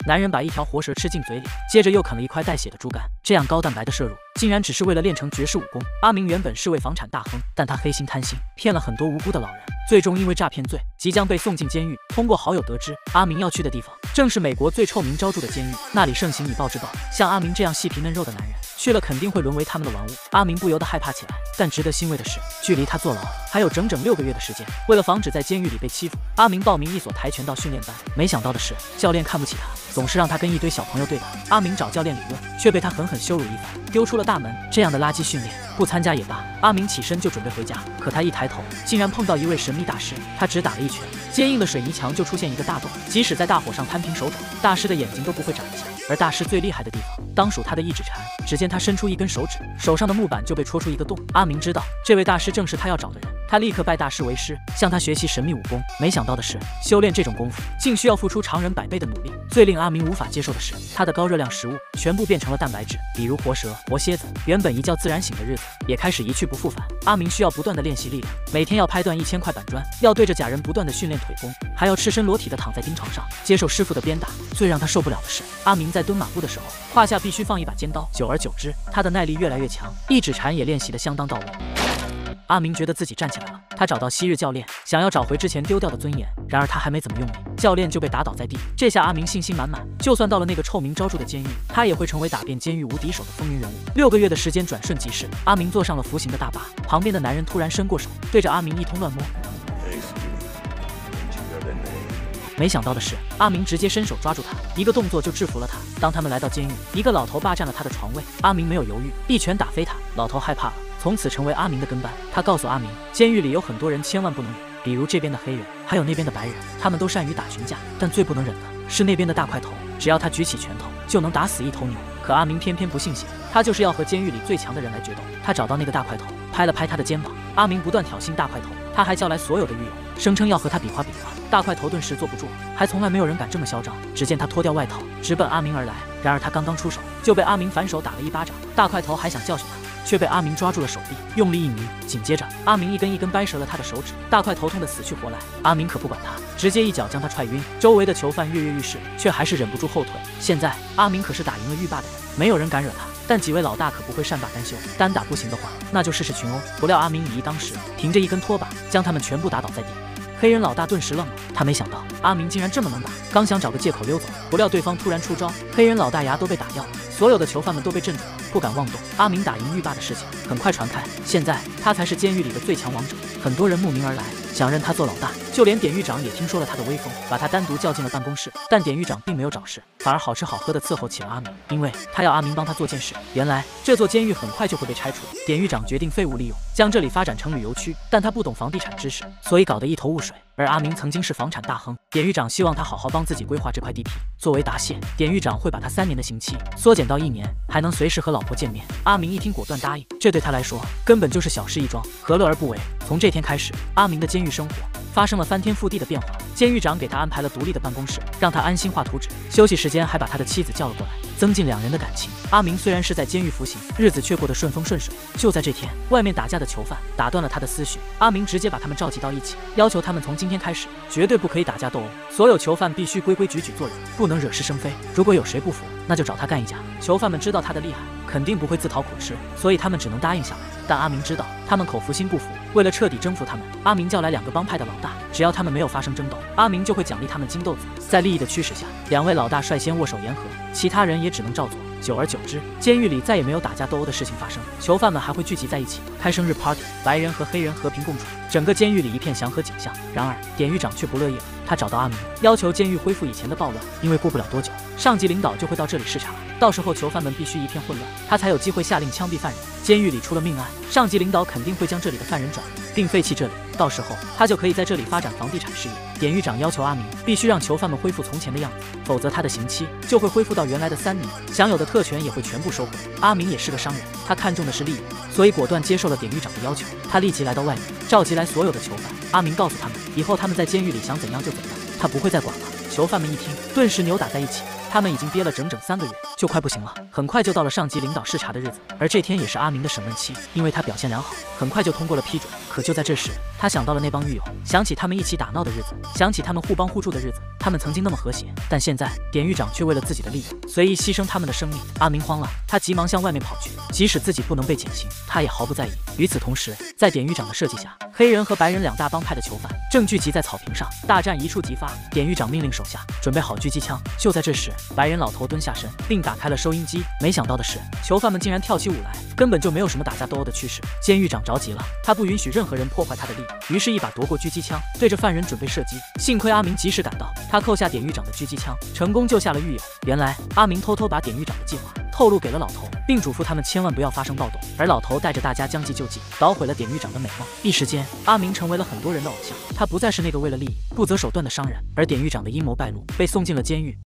男人把一条活蛇吃进嘴里，接着又啃了一块带血的猪肝，这样高蛋白的摄入，竟然只是为了练成绝世武功。阿明原本是位房产大亨，但他黑心贪心，骗了很多无辜的老人，最终因为诈骗罪即将被送进监狱。通过好友得知，阿明要去的地方正是美国最臭名昭著的监狱，那里盛行以暴制暴，像阿明这样细皮嫩肉的男人去了肯定会沦为他们的玩物。阿明不由得害怕起来，但值得欣慰的是，距离他坐牢还有整整6个月的时间。为了防止在监狱里被欺负，阿明报名一所跆拳道训练班。没想到的是，教练看不起他，总是让他跟一堆小朋友对打。阿明找教练理论，却被他狠狠羞辱一番，丢出了大门。这样的垃圾训练，不参加也罢。阿明起身就准备回家，可他一抬头，竟然碰到一位神秘大师。他只打了一拳，坚硬的水泥墙就出现一个大洞，即使在大火上摊平手掌，大师的眼睛都不会眨一下。而大师最厉害的地方，当属他的一指禅。只见他伸出一根手指，手上的木板就被戳出一个洞。阿明知道这位大师正是他要找的人，他立刻拜大师为师，向他学习神秘武功。没想到的是，修炼这种功夫竟需要付出常人100倍的努力。最令阿明无法接受的是，他的高热量食物全部变成了蛋白质，比如活蛇、活蝎子。原本一觉自然醒的日子也开始一去不复返。阿明需要不断的练习力量，每天要拍断1000块板砖，要对着假人不断的训练腿功，还要赤身裸体的躺在钉床上接受师傅的鞭打。最让他受不了的是，阿明在蹲马步的时候，胯下必须放一把尖刀。久而久之，他的耐力越来越强，一指禅也练习得相当到位。阿明觉得自己站起来了，他找到昔日教练，想要找回之前丢掉的尊严。然而他还没怎么用力，教练就被打倒在地。这下阿明信心满满，就算到了那个臭名昭著的监狱，他也会成为打遍监狱无敌手的风云人物。6个月的时间转瞬即逝，阿明坐上了服刑的大巴，旁边的男人突然伸过手，对着阿明一通乱摸。没想到的是，阿明直接伸手抓住他，一个动作就制服了他。当他们来到监狱，一个老头霸占了他的床位，阿明没有犹豫，一拳打飞他。老头害怕了，从此成为阿明的跟班。他告诉阿明，监狱里有很多人千万不能惹，比如这边的黑人，还有那边的白人，他们都善于打群架，但最不能忍的是那边的大块头，只要他举起拳头，就能打死一头牛。可阿明偏偏不信邪，他就是要和监狱里最强的人来决斗。他找到那个大块头，拍了拍他的肩膀。阿明不断挑衅大块头，他还叫来所有的狱友，声称要和他比划比划。大块头顿时坐不住了，还从来没有人敢这么嚣张。只见他脱掉外套，直奔阿明而来。然而他刚刚出手，就被阿明反手打了一巴掌。大块头还想教训他，却被阿明抓住了手臂，用力一拧。紧接着，阿明一根一根掰折了他的手指。大块头痛得死去活来，阿明可不管他，直接一脚将他踹晕。周围的囚犯跃跃欲试，却还是忍不住后退。现在阿明可是打赢了狱霸的人，没有人敢惹他。但几位老大可不会善罢甘休，单打不行的话，那就试试群殴。不料阿明以一当十，凭着一根拖把将他们全部打倒在地。黑人老大顿时愣了，他没想到阿明竟然这么能打，刚想找个借口溜走，不料对方突然出招，黑人老大牙都被打掉了。所有的囚犯们都被镇住了，不敢妄动。阿明打赢狱霸的事情很快传开，现在他才是监狱里的最强王者，很多人慕名而来，想认他做老大。就连典狱长也听说了他的威风，把他单独叫进了办公室。但典狱长并没有找事，反而好吃好喝的伺候起了阿明，因为他要阿明帮他做件事。原来这座监狱很快就会被拆除，典狱长决定废物利用，将这里发展成旅游区。但他不懂房地产知识，所以搞得一头雾水。而阿明曾经是房产大亨，典狱长希望他好好帮自己规划这块地皮。作为答谢，典狱长会把他3年的刑期缩减到1年，还能随时和老婆见面。阿明一听果断答应，这对他来说根本就是小事一桩，何乐而不为？从这天开始，阿明的监狱生活发生了翻天覆地的变化。监狱长给他安排了独立的办公室，让他安心画图纸，休息时间还把他的妻子叫了过来，增进2人的感情。阿明虽然是在监狱服刑，日子却过得顺风顺水。就在这天，外面打架的囚犯打断了他的思绪，阿明直接把他们召集到一起，要求他们从今天开始绝对不可以打架斗殴，所有囚犯必须规规矩矩做人，不能惹是生非。如果有谁不服，那就找他干一架。囚犯们知道他的厉害，肯定不会自讨苦吃，所以他们只能答应下来。但阿明知道他们口服心不服，为了彻底征服他们，阿明叫来2个帮派的老大，只要他们没有发生争斗，阿明就会奖励他们金豆子。在利益的驱使下，2位老大率先握手言和，其他人也只能照做。久而久之，监狱里再也没有打架斗殴的事情发生，囚犯们还会聚集在一起开生日 party， 白人和黑人和平共处，整个监狱里一片祥和景象。然而典狱长却不乐意了，他找到阿明，要求监狱恢复以前的暴乱，因为过不了多久，上级领导就会到这里视察，到时候囚犯们必须一片混乱，他才有机会下令枪毙犯人。监狱里出了命案，上级领导肯定会将这里的犯人转移，并废弃这里，到时候他就可以在这里发展房地产事业。典狱长要求阿明必须让囚犯们恢复从前的样子，否则他的刑期就会恢复到原来的3年，享有的特权也会全部收回。阿明也是个商人，他看重的是利益，所以果断接受了典狱长的要求。他立即来到外面，召集来所有的囚犯。阿明告诉他们，以后他们在监狱里想怎样就怎样，他不会再管了。囚犯们一听，顿时扭打在一起。他们已经憋了整整3个月，就快不行了。很快就到了上级领导视察的日子，而这天也是阿明的审问期，因为他表现良好，很快就通过了批准。可就在这时，他想到了那帮狱友，想起他们一起打闹的日子，想起他们互帮互助的日子，他们曾经那么和谐。但现在，典狱长却为了自己的利益，随意牺牲他们的生命。阿明慌了，他急忙向外面跑去，即使自己不能被减刑，他也毫不在意。与此同时，在典狱长的设计下，黑人和白人2大帮派的囚犯正聚集在草坪上，大战一触即发。典狱长命令手下准备好狙击枪。就在这时，白人老头蹲下身，并打开了收音机。没想到的是，囚犯们竟然跳起舞来，根本就没有什么打架斗殴的趋势。监狱长着急了，他不允许任何人破坏他的利益，于是一把夺过狙击枪，对着犯人准备射击。幸亏阿明及时赶到，他扣下典狱长的狙击枪，成功救下了狱友。原来，阿明偷偷把典狱长的计划透露给了老头，并嘱咐他们千万不要发生暴动。而老头带着大家将计就计，捣毁了典狱长的美梦。一时间，阿明成为了很多人的偶像，他不再是那个为了利益不择手段的商人。而典狱长的阴谋败露，被送进了监狱。